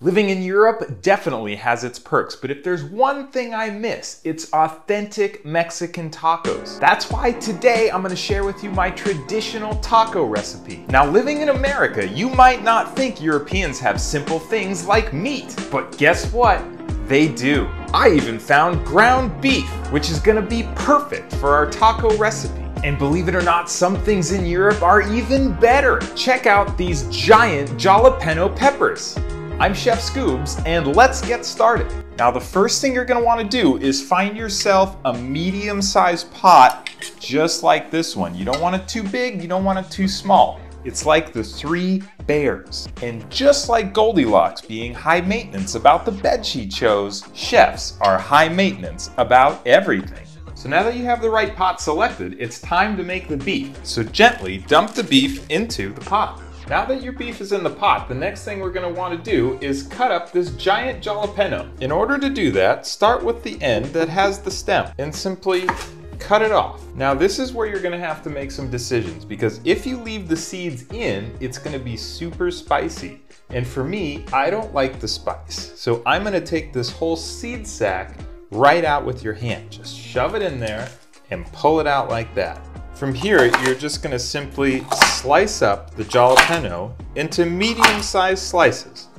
Living in Europe definitely has its perks, but if there's one thing I miss, it's authentic Mexican tacos. That's why today I'm gonna share with you my traditional taco recipe. Now, living in America, you might not think Europeans have simple things like meat, but guess what? They do. I even found ground beef, which is gonna be perfect for our taco recipe. And believe it or not, some things in Europe are even better. Check out these giant jalapeno peppers. I'm Chef Scubes, and let's get started. Now, the first thing you're gonna wanna do is find yourself a medium-sized pot, just like this one. You don't want it too big, you don't want it too small. It's like the three bears. And just like Goldilocks being high maintenance about the bed she chose, chefs are high maintenance about everything. So now that you have the right pot selected, it's time to make the beef. So gently dump the beef into the pot. Now that your beef is in the pot, the next thing we're gonna wanna do is cut up this giant jalapeno. In order to do that, start with the end that has the stem and simply cut it off. Now this is where you're gonna have to make some decisions, because if you leave the seeds in, it's gonna be super spicy. And for me, I don't like the spice. So I'm gonna take this whole seed sack right out with your hand. Just shove it in there and pull it out like that. From here, you're just gonna simply slice up the jalapeno into medium-sized slices,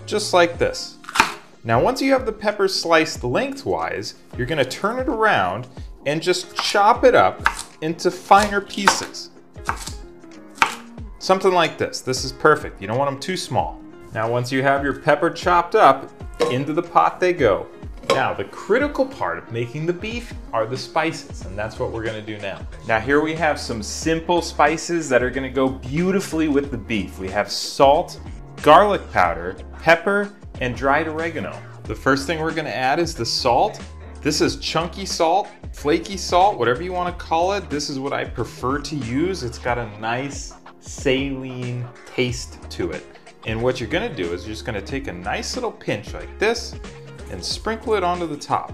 just like this. Now, once you have the pepper sliced lengthwise, you're gonna turn it around and just chop it up into finer pieces. Something like this. This is perfect. You don't want them too small. Now, once you have your pepper chopped up, into the pot they go. Now, the critical part of making the beef are the spices, and that's what we're gonna do now. Now, here we have some simple spices that are gonna go beautifully with the beef. We have salt, garlic powder, pepper, and dried oregano. The first thing we're gonna add is the salt. This is chunky salt, flaky salt, whatever you wanna call it. This is what I prefer to use. It's got a nice saline taste to it. And what you're gonna do is you're just gonna take a nice little pinch like this and sprinkle it onto the top.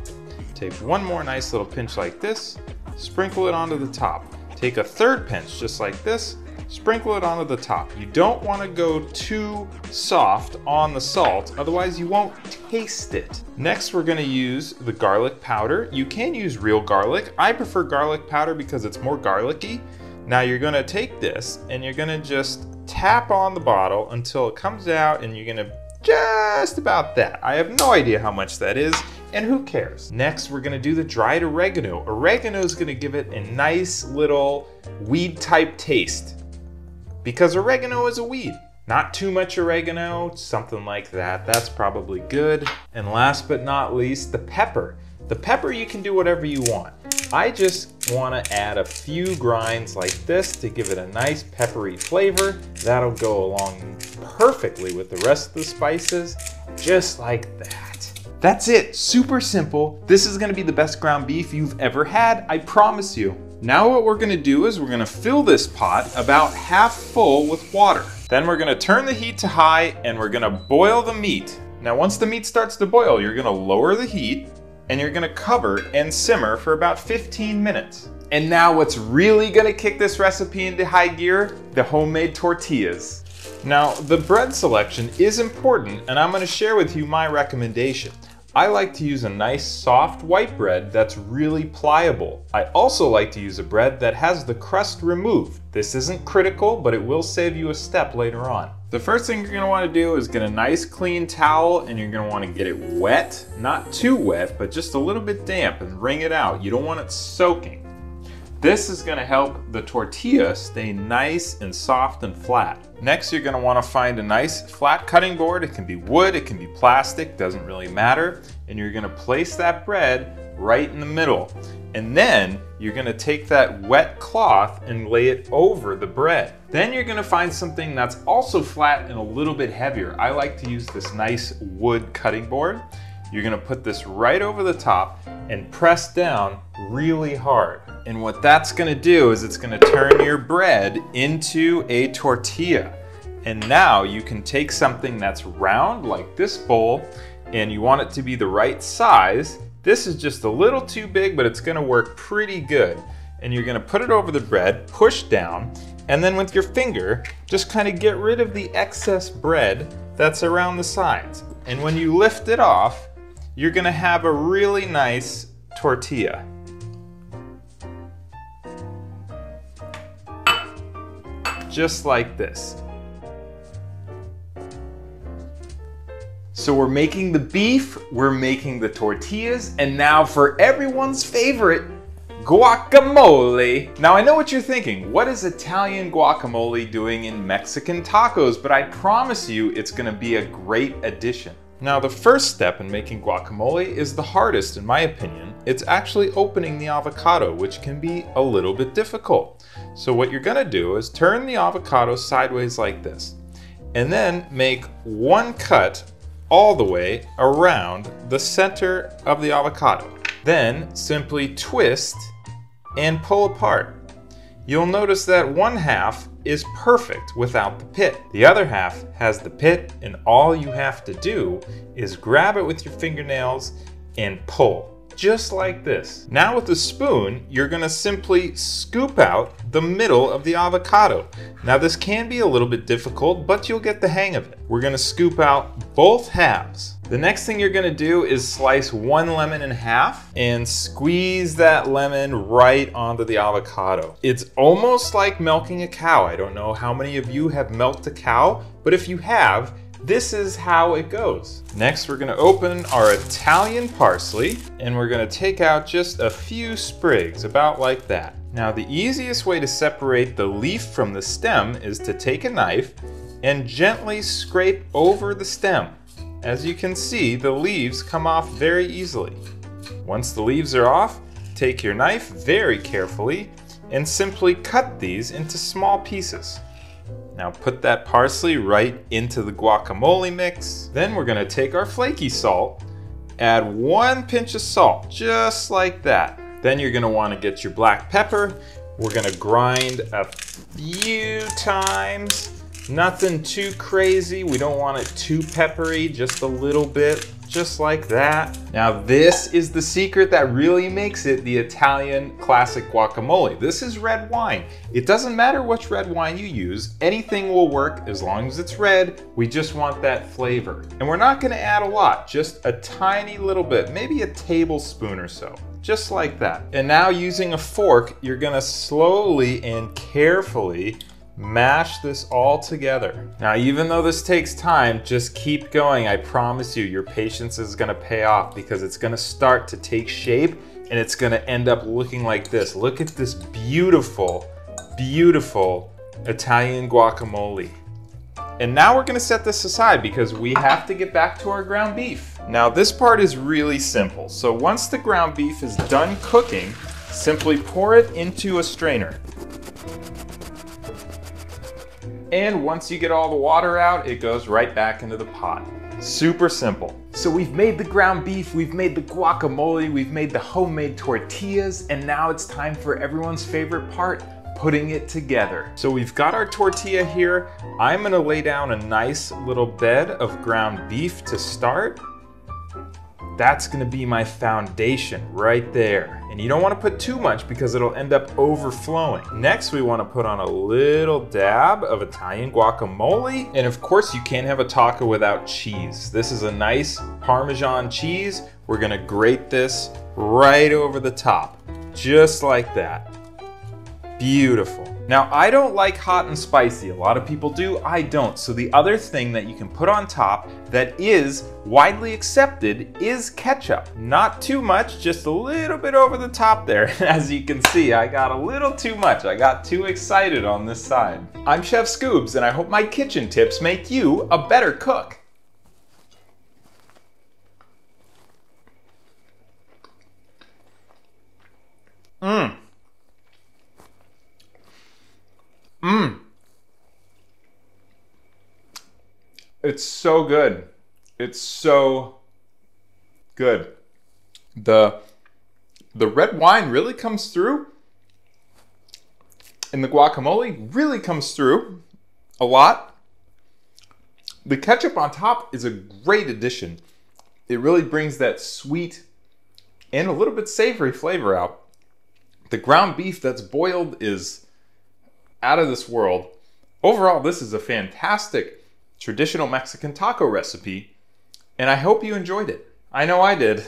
Take one more nice little pinch like this, sprinkle it onto the top. Take a third pinch just like this, sprinkle it onto the top. You don't want to go too soft on the salt, otherwise you won't taste it. Next, we're gonna use the garlic powder. You can use real garlic. I prefer garlic powder because it's more garlicky. Now you're gonna take this and you're gonna just tap on the bottle until it comes out, and you're gonna just about that. I have no idea how much that is, and who cares? Next, we're gonna do the dried oregano. Oregano is gonna give it a nice little weed type taste, because oregano is a weed. Not too much oregano, something like that. That's probably good. And last but not least, the pepper. The pepper, you can do whatever you want. I just wanna add a few grinds like this to give it a nice peppery flavor. That'll go along perfectly with the rest of the spices, just like that. That's it, super simple. This is gonna be the best ground beef you've ever had, I promise you. Now what we're gonna do is we're gonna fill this pot about half full with water. Then we're gonna turn the heat to high and we're gonna boil the meat. Now once the meat starts to boil, you're gonna lower the heat and you're gonna cover and simmer for about 15 minutes. And now what's really gonna kick this recipe into high gear? The homemade tortillas. Now, the bread selection is important, and I'm gonna share with you my recommendation. I like to use a nice soft white bread that's really pliable. I also like to use a bread that has the crust removed. This isn't critical, but it will save you a step later on. The first thing you're gonna wanna do is get a nice clean towel, and you're gonna wanna get it wet, not too wet, but just a little bit damp, and wring it out. You don't want it soaking. This is gonna help the tortilla stay nice and soft and flat. Next, you're gonna wanna find a nice flat cutting board. It can be wood, it can be plastic, doesn't really matter. And you're gonna place that bread right in the middle. And then you're gonna take that wet cloth and lay it over the bread. Then you're gonna find something that's also flat and a little bit heavier. I like to use this nice wood cutting board. You're gonna put this right over the top and press down really hard. And what that's gonna do is it's gonna turn your bread into a tortilla. And now you can take something that's round like this bowl, and you want it to be the right size. This is just a little too big, but it's gonna work pretty good. And you're gonna put it over the bread, push down, and then with your finger, just kind of get rid of the excess bread that's around the sides. And when you lift it off, you're gonna have a really nice tortilla. Just like this. So we're making the beef, we're making the tortillas, and now for everyone's favorite, guacamole. Now I know what you're thinking, what is Italian guacamole doing in Mexican tacos? But I promise you it's gonna be a great addition. Now the first step in making guacamole is the hardest in my opinion. It's actually opening the avocado, which can be a little bit difficult. So what you're gonna do is turn the avocado sideways like this, and then make one cut all the way around the center of the avocado. Then simply twist and pull apart. You'll notice that one half is perfect without the pit. The other half has the pit, and all you have to do is grab it with your fingernails and pull. Just like this. Now with a spoon, you're gonna simply scoop out the middle of the avocado. Now this can be a little bit difficult, but you'll get the hang of it. We're gonna scoop out both halves. The next thing you're gonna do is slice one lemon in half and squeeze that lemon right onto the avocado. It's almost like milking a cow. I don't know how many of you have milked a cow, but if you have, this is how it goes. Next, we're gonna open our Italian parsley and we're gonna take out just a few sprigs, about like that. Now, the easiest way to separate the leaf from the stem is to take a knife and gently scrape over the stem. As you can see, the leaves come off very easily. Once the leaves are off, take your knife very carefully and simply cut these into small pieces. Now put that parsley right into the guacamole mix. Then we're gonna take our flaky salt, add one pinch of salt, just like that. Then you're gonna wanna get your black pepper. We're gonna grind a few times. Nothing too crazy. We don't want it too peppery, just a little bit, just like that. Now this is the secret that really makes it the Italian classic guacamole. This is red wine. It doesn't matter which red wine you use, anything will work as long as it's red. We just want that flavor. And we're not gonna add a lot, just a tiny little bit, maybe a tablespoon or so. Just like that. And now using a fork, you're gonna slowly and carefully mash this all together. Now, even though this takes time, just keep going. I promise you, your patience is gonna pay off because it's gonna start to take shape and it's gonna end up looking like this. Look at this beautiful, beautiful Italian guacamole. And now we're gonna set this aside because we have to get back to our ground beef. Now, this part is really simple. So once the ground beef is done cooking, simply pour it into a strainer. And once you get all the water out, it goes right back into the pot. Super simple. So we've made the ground beef, we've made the guacamole, we've made the homemade tortillas, and now it's time for everyone's favorite part, putting it together. So we've got our tortilla here. I'm gonna lay down a nice little bed of ground beef to start. That's gonna be my foundation right there. And you don't wanna put too much because it'll end up overflowing. Next, we wanna put on a little dab of Italian guacamole. And of course, you can't have a taco without cheese. This is a nice Parmesan cheese. We're gonna grate this right over the top, just like that. Beautiful. Now, I don't like hot and spicy. A lot of people do, I don't. So the other thing that you can put on top that is widely accepted is ketchup. Not too much, just a little bit over the top there. As you can see, I got a little too much. I got too excited on this side. I'm Chef Scubes, and I hope my kitchen tips make you a better cook. It's so good. It's so good. The red wine really comes through, and the guacamole really comes through a lot. The ketchup on top is a great addition. It really brings that sweet and a little bit savory flavor out. The ground beef that's boiled is out of this world. Overall, this is a fantastic traditional Mexican taco recipe, and I hope you enjoyed it. I know I did.